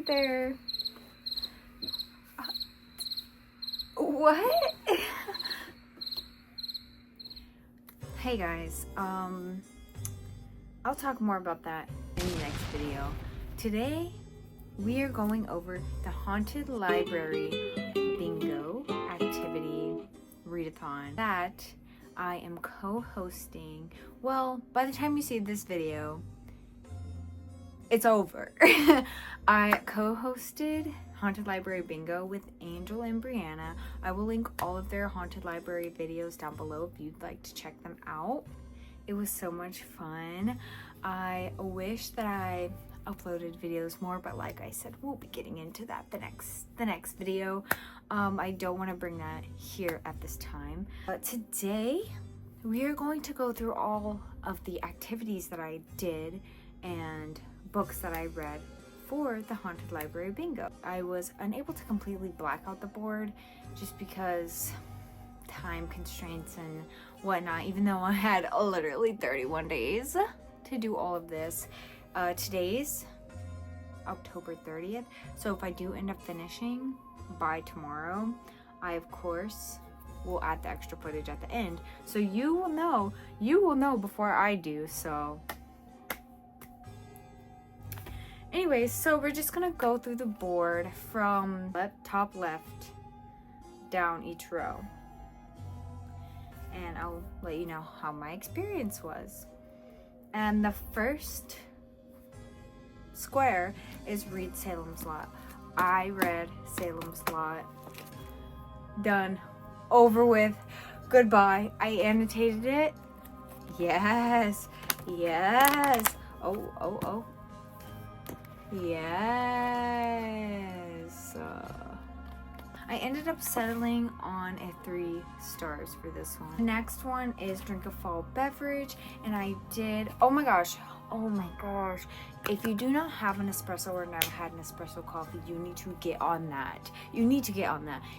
there. What? Hey guys, I'll talk more about that in the next video. Today, we are going over the Haunted Library Bingo Activity Readathon that I am co-hosting. Well, by the time you see this video, it's over. I co-hosted Haunted Library Bingo with Angel and Brianna. I will link all of their Haunted Library videos down below if you'd like to check them out. It was so much fun. I wish that I uploaded videos more, but like I said, we'll be getting into that the next video. I don't want to bring that here at this time. But today, we are going to go through all of the activities that I did and books that I read for the Haunted Library Bingo. I was unable to completely black out the board just because time constraints and whatnot, even though I had literally 31 days to do all of this. Today's October 30th, so if I do end up finishing by tomorrow, I of course will add the extra footage at the end, so you will know before I do. So anyways, so we're just gonna go through the board from top left down each row, and I'll let you know how my experience was. And the first square is read Salem's Lot. I read Salem's Lot. Done. Over with. Goodbye. I annotated it. Yes. Yes. Oh. Yes. I ended up settling on a 3 stars for this one. The next one is drink a fall beverage, and I did, oh my gosh, if you do not have an espresso or never had an espresso coffee, you need to get on that.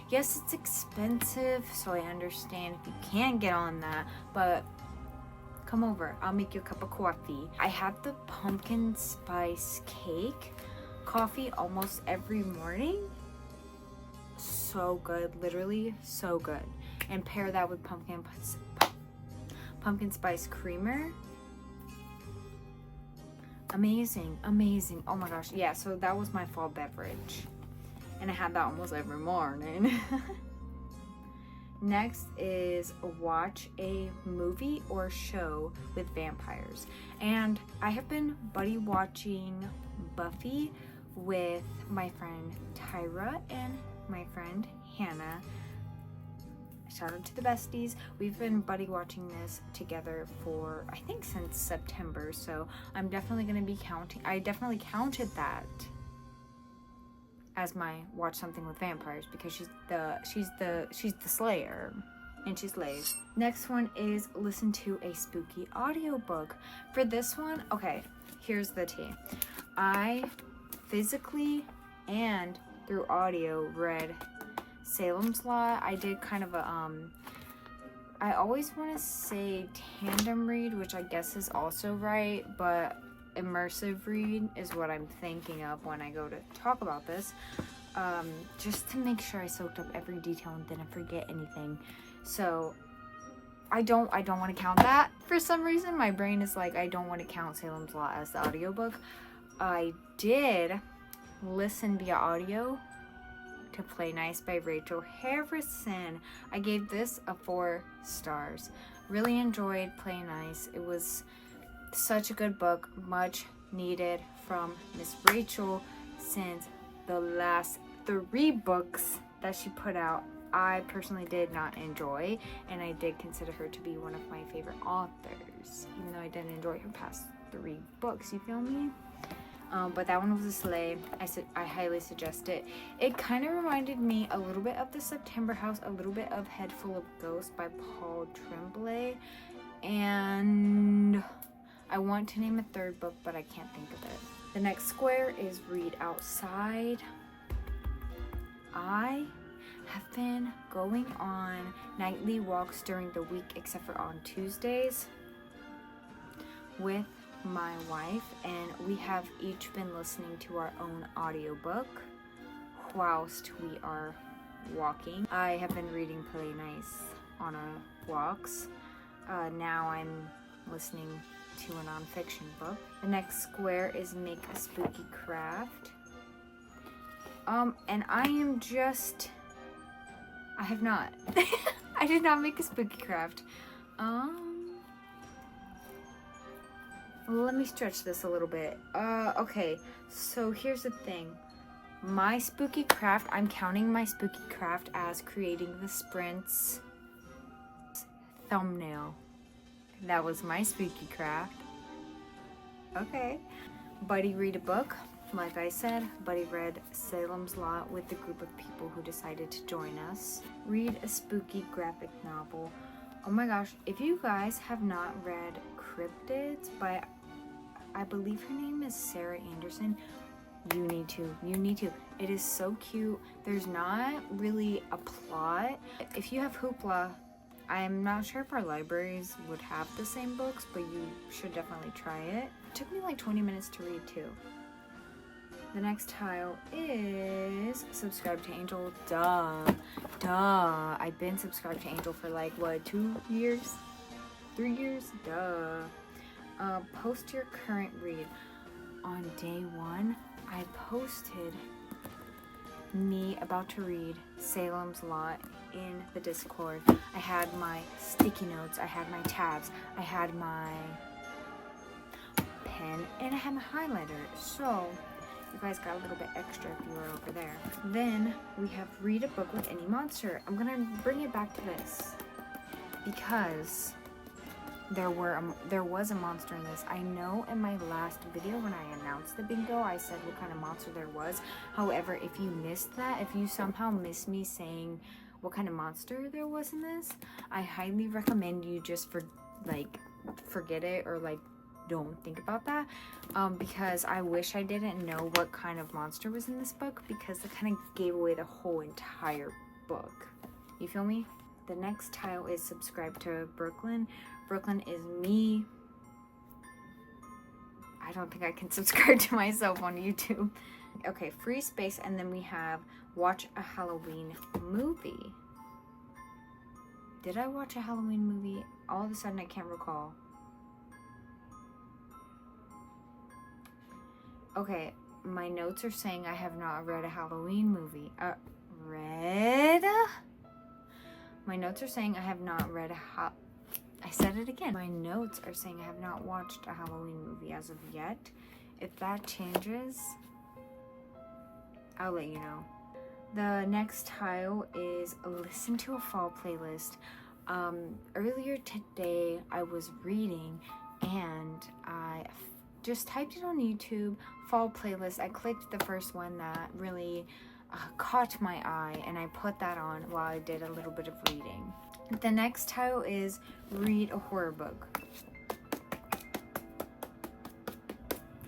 Yes, it's expensive, so I understand if you can't get on that, but come over, I'll make you a cup of coffee. I have the pumpkin spice cake coffee almost every morning. So good, literally so good. And pair that with pumpkin spice creamer. Amazing. Oh my gosh, yeah, so that was my fall beverage, and I had that almost every morning. Next is watch a movie or show with vampires, and I have been buddy watching Buffy with my friend Tyra and my friend Hannah. Shout out to the besties. We've been buddy watching this together for, I think, since September, so I'm definitely going to be counting. I definitely counted that as my watch something with vampires because she's the slayer, and she slays. Next one is listen to a spooky audiobook. For this one, okay, here's the tea. I physically and through audio read Salem's Lot. I did kind of a I always want to say tandem read, which I guess is also right, but immersive read is what I'm thinking of when I go to talk about this, just to make sure I soaked up every detail and didn't forget anything. So I don't want to count that. For some reason my brain is like, I don't want to count Salem's Lot as the audiobook. I did listen via audio to Play Nice by Rachel Harrison. I gave this a 4 stars. Really enjoyed Play Nice. It was such a good book, much needed from Miss Rachel, since the last 3 books that she put out I personally did not enjoy, and I did consider her to be one of my favorite authors, even though I didn't enjoy her past 3 books, you feel me? But that one was a slay. I highly suggest it. It kind of reminded me a little bit of The September House, a little bit of Head Full of Ghosts by Paul Tremblay, and I want to name a 3rd book, but I can't think of it. The next square is Read Outside. I have been going on nightly walks during the week, except for on Tuesdays, with my wife, and we have each been listening to our own audiobook whilst we are walking. I have been reading Play Nice on our walks. Now I'm listening to a nonfiction book. The next square is make a spooky craft. And I have not. I did not make a spooky craft. Let me stretch this a little bit. Okay, so here's the thing. My spooky craft, I'm counting my spooky craft as creating the sprints thumbnail. That was my spooky craft. Okay. Buddy read a book. Like I said, Buddy read Salem's Lot with the group of people who decided to join us. Read a spooky graphic novel. Oh my gosh, if you guys have not read Cryptids by, I believe her name is Sarah Anderson, you need to. It is so cute. There's not really a plot. If you have Hoopla, I'm not sure if our libraries would have the same books, but you should definitely try it. It took me like 20 minutes to read too. The next tile is subscribe to Angel. Duh. I've been subscribed to Angel for like, what, 2 years? 3 years? Duh. Post your current read. On day 1, I posted me about to read Salem's Lot in the Discord. I had my sticky notes, I had my tabs, I had my pen, and I had my highlighter. So you guys got a little bit extra if you were over there. Then we have read a book with any monster. I'm gonna bring it back to this because there was a monster in this. I know in my last video when I announced the bingo, I said what kind of monster there was. However, if you missed that, if you somehow missed me saying what kind of monster there was in this, I highly recommend you just forget it or like don't think about that, because I wish I didn't know what kind of monster was in this book, because it kind of gave away the whole entire book. You feel me? The next tile is subscribe to Brooklyn. Brooklyn is me. I don't think I can subscribe to myself on YouTube. Okay, free space, and then we have watch a Halloween movie. Did I watch a Halloween movie? All of a sudden I can't recall. Okay, my notes are saying I have not read a Halloween movie. My notes are saying I have not read I said it again. My notes are saying I have not watched a Halloween movie as of yet. If that changes, I'll let you know. The next tile is listen to a fall playlist. Earlier today I was reading and I just typed it on YouTube, fall playlist. I clicked the first one that really caught my eye and I put that on while I did a little bit of reading. The next tile is read a horror book.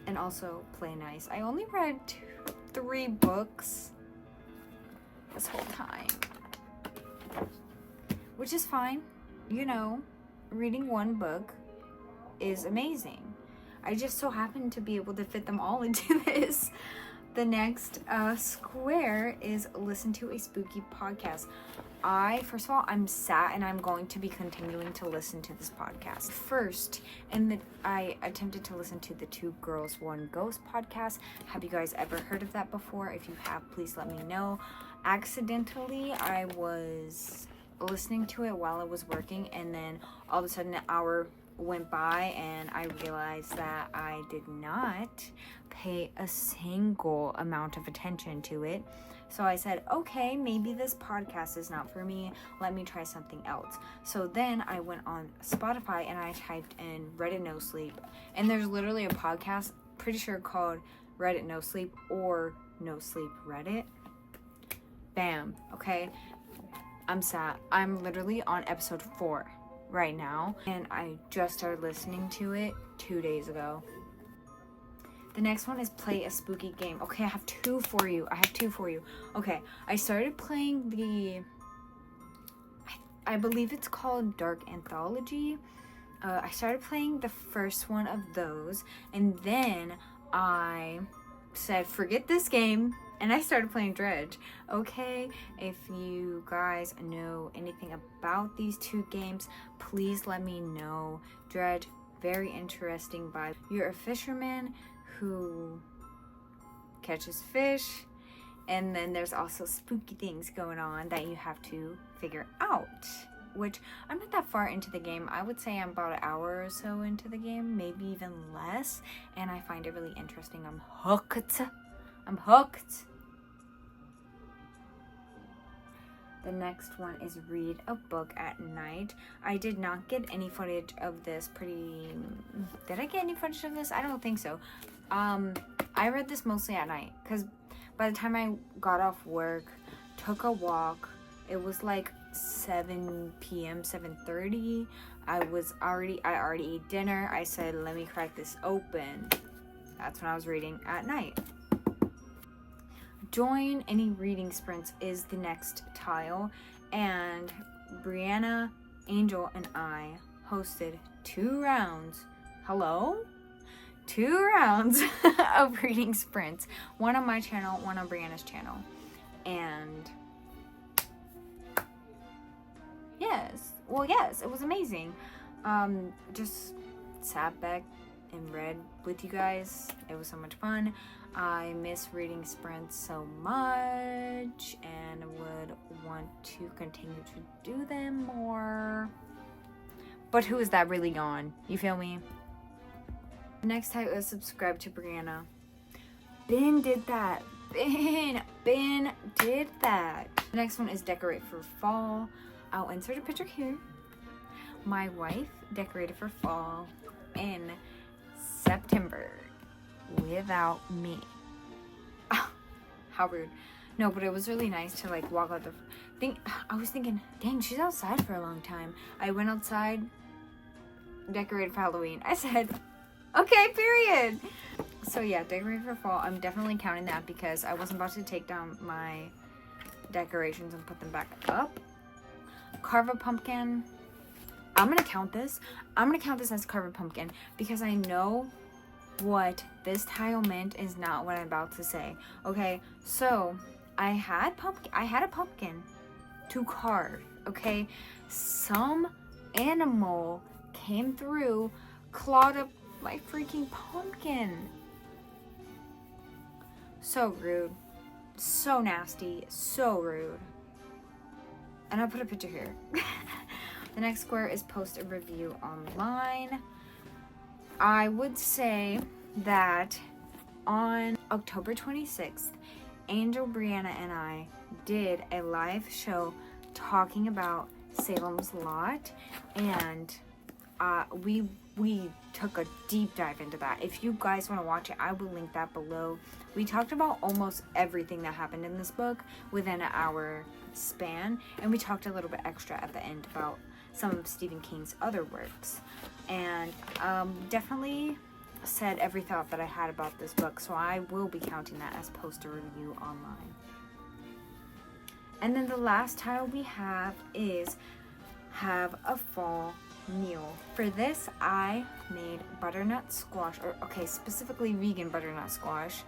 And also play nice. I only read 3 books this whole time, which is fine. You know, reading 1 book is amazing. I just so happened to be able to fit them all into this. The next square is listen to a spooky podcast. First of all, I'm sad and I'm going to be continuing to listen to this podcast. First, I attempted to listen to the 2 Girls, 1 Ghost podcast. Have you guys ever heard of that before? If you have, please let me know. Accidentally, I was listening to it while I was working, and then all of a sudden an hour went by and I realized that I did not pay a single amount of attention to it. So I said, okay, maybe this podcast is not for me. Let me try something else. So then I went on Spotify and I typed in Reddit No Sleep. And there's literally a podcast, pretty sure called Reddit No Sleep or No Sleep Reddit. Bam. Okay. I'm sad. I'm literally on episode 4 right now. And I just started listening to it 2 days ago. The next one is play a spooky game. Okay, I have two for you. Okay, I started playing I believe it's called Dark Anthology. I started playing the first one of those, and then I said, forget this game, and I started playing Dredge. Okay, if you guys know anything about these two games, please let me know. Dredge, very interesting vibe. You're a fisherman who catches fish, and then there's also spooky things going on that you have to figure out, which I'm not that far into the game. I would say I'm about an hour or so into the game, maybe even less, and I find it really interesting. I'm hooked. The next one is read a book at night. I did not get any footage of this. Did I get any footage of this? I don't think so. I read this mostly at night, because by the time I got off work, took a walk, it was like 7 p.m., 7:30. I already ate dinner. I said, let me crack this open. That's when I was reading at night. Join any reading sprints is the next tile, and Brianna, Angel, and I hosted 2 rounds. Hello? 2 rounds of reading sprints. One on my channel, one on Brianna's channel. And yes, it was amazing. Just sat back and read with you guys. It was so much fun. I miss reading sprints so much and would want to continue to do them more. But who is that really on? You feel me? Next type is subscribe to Brianna. Ben did that. Ben did that. The next one is decorate for fall. I'll insert a picture here. My wife decorated for fall in September without me. Oh, how rude. No, but it was really nice to like walk out the thing. I was thinking, dang, she's outside for a long time. I went outside, decorated for Halloween. I said, okay, period. So yeah, decorate for fall. I'm definitely counting that because I wasn't about to take down my decorations and put them back up. Carve a pumpkin. I'm gonna count this. I'm gonna count this as carve a pumpkin because I know what this tile meant is not what I'm about to say. Okay, so I had a pumpkin to carve. Okay, some animal came through, clawed up my freaking pumpkin. So rude, so nasty, so rude. And I'll put a picture here. The next square is post a review online. I would say that on October 26th, Angel, Brianna, and I did a live show talking about Salem's Lot, and we took a deep dive into that. If you guys want to watch it, I will link that below. We talked about almost everything that happened in this book within an hour span, and we talked a little bit extra at the end about some of Stephen King's other works, and definitely said every thought that I had about this book, so I will be counting that as post a review online. And then the last tile we have is have a fall meal. For this, I made butternut squash, specifically vegan butternut squash.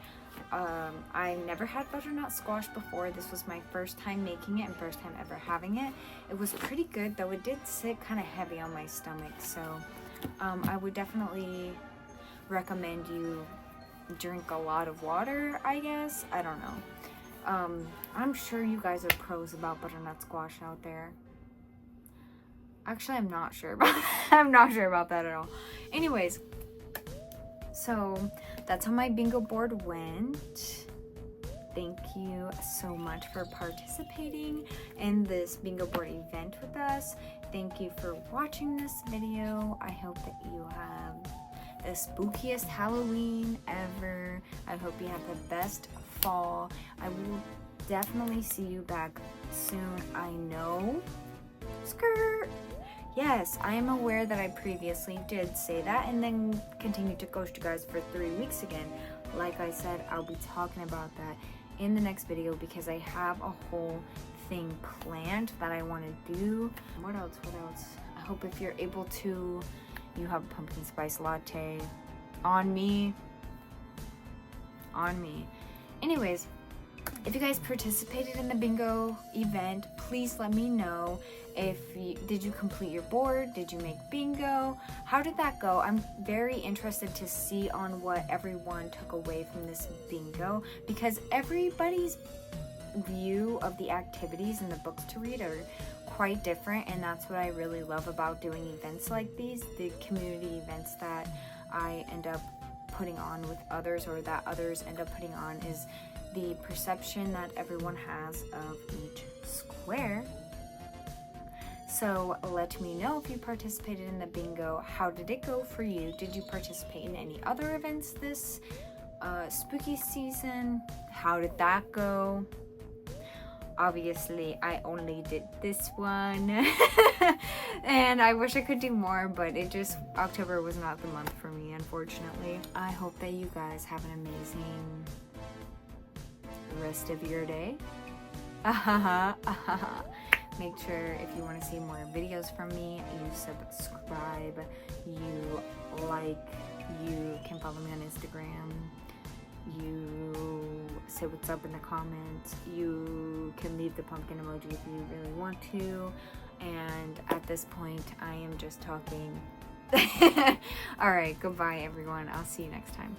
I never had butternut squash before. This was my first time making it and first time ever having it. It was pretty good, though it did sit kind of heavy on my stomach, so I would definitely recommend you drink a lot of water, I guess. I don't know. I'm sure you guys are pros about butternut squash out there. Actually, I'm not sure about that at all. Anyways, so that's how my bingo board went. Thank you so much for participating in this bingo board event with us. Thank you for watching this video. I hope that you have the spookiest Halloween ever. I hope you have the best fall. I will definitely see you back soon. I know. Skirt. Yes, I am aware that I previously did say that and then continued to ghost you guys for 3 weeks again. Like I said, I'll be talking about that in the next video because I have a whole thing planned that I want to do. What else? I hope if you're able to you have a pumpkin spice latte. On me. On me. Anyways, if you guys participated in the bingo event, please let me know. Did you complete your board? Did you make bingo? How did that go? I'm very interested to see on what everyone took away from this bingo, because everybody's view of the activities and the books to read are quite different, and that's what I really love about doing events like these, the community events that I end up putting on with others, or that others end up putting on, is the perception that everyone has of each square. So let me know if you participated in the bingo. How did it go for you? Did you participate in any other events this spooky season? How did that go? Obviously, I only did this one. And I wish I could do more, but October was not the month for me, unfortunately. I hope that you guys have an amazing rest of your day. Make sure, if you want to see more videos from me, you subscribe, you like, you can follow me on Instagram, you say what's up in the comments, you can leave the pumpkin emoji if you really want to, and at this point I am just talking. Alright, goodbye everyone, I'll see you next time.